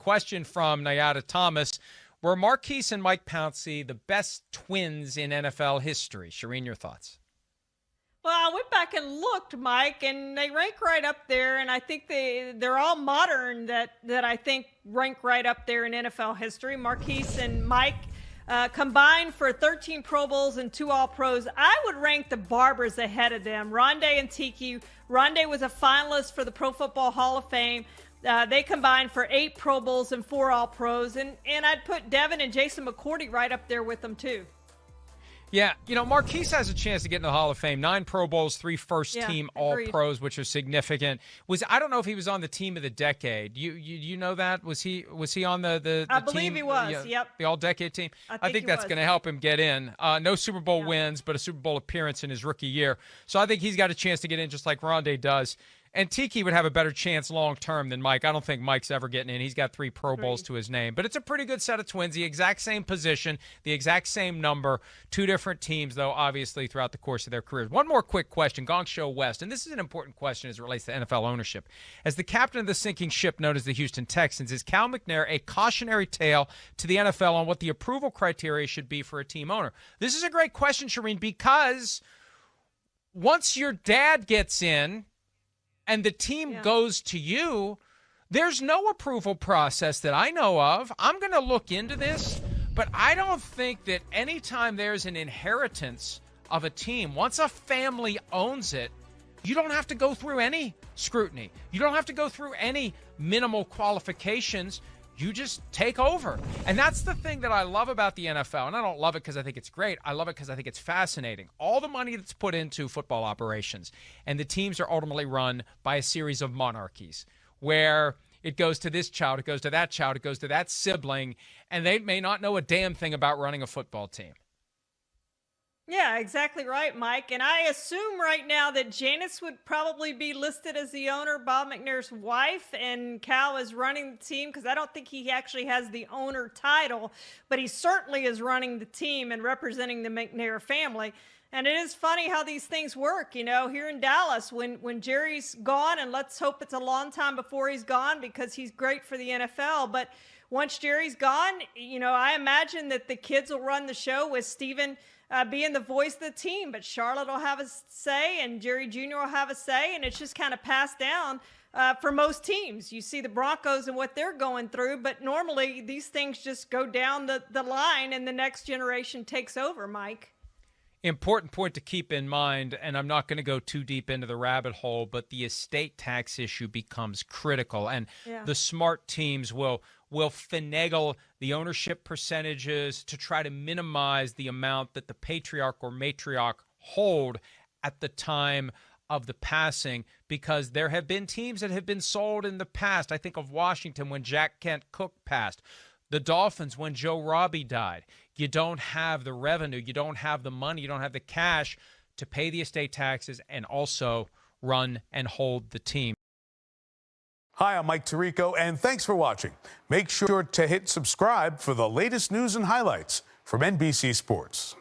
question from Nayada Thomas. Were Maurkice and Mike Pouncey the best twins in NFL history? Charean, your thoughts? Well, I went back and looked, Mike, and they rank right up there, and I think they're all modern that I think rank right up there in NFL history. Maurkice and Mike combined for 13 Pro Bowls and 2 All-Pros. I would rank the Barbers ahead of them. Rondé and Tiki. Rondé was a finalist for the Pro Football Hall of Fame. They combined for 8 Pro Bowls and 4 All-Pros, and I'd put Devin and Jason McCourty right up there with them too. Yeah, Maurkice has a chance to get in the Hall of Fame. 9 Pro Bowls, 3 first-team All-Pros, which are significant. I don't know if he was on the Team of the Decade. You know that? Was he on the team? I believe he was. Yep. The All-Decade team. I think that's going to help him get in. No Super Bowl wins, but a Super Bowl appearance in his rookie year. So I think he's got a chance to get in, just like Rondé does. And Tiki would have a better chance long-term than Mike. I don't think Mike's ever getting in. He's got 3 Pro Bowls to his name. But it's a pretty good set of twins, the exact same position, the exact same number. 2 different teams, though, obviously, throughout the course of their careers. One more quick question, Gong Show West, and this is an important question as it relates to NFL ownership. As the captain of the sinking ship known as the Houston Texans, is Cal McNair a cautionary tale to the NFL on what the approval criteria should be for a team owner? This is a great question, Charean, because once your dad gets in, and the team goes to you, there's no approval process that I know of. I'm going to look into this, but I don't think that anytime there's an inheritance of a team, once a family owns it, you don't have to go through any scrutiny. You don't have to go through any minimal qualifications. You just take over. And that's the thing that I love about the NFL. And I don't love it because I think it's great. I love it because I think it's fascinating. All the money that's put into football operations, and the teams are ultimately run by a series of monarchies where it goes to this child, it goes to that child, it goes to that sibling, and they may not know a damn thing about running a football team. Yeah, exactly right, Mike. And I assume right now that Janice would probably be listed as the owner, Bob McNair's wife, and Cal is running the team because I don't think he actually has the owner title, but he certainly is running the team and representing the McNair family. And it is funny how these things work, here in Dallas when Jerry's gone, and let's hope it's a long time before he's gone because he's great for the NFL. But once Jerry's gone, I imagine that the kids will run the show with Steven being the voice of the team, but Charlotte will have a say and Jerry Jr. will have a say, and it's just kind of passed down for most teams. You see the Broncos and what they're going through, but normally these things just go down the line and the next generation takes over, Mike. Important point to keep in mind, and I'm not going to go too deep into the rabbit hole, but the estate tax issue becomes critical, and the smart teams will finagle the ownership percentages to try to minimize the amount that the patriarch or matriarch hold at the time of the passing, because there have been teams that have been sold in the past. I think of Washington when Jack Kent Cook passed. The Dolphins when Joe Robbie died. You don't have the revenue, you don't have the money, you don't have the cash to pay the estate taxes and also run and hold the team. Hi, I'm Mike Tirico, and thanks for watching. Make sure to hit subscribe for the latest news and highlights from NBC Sports.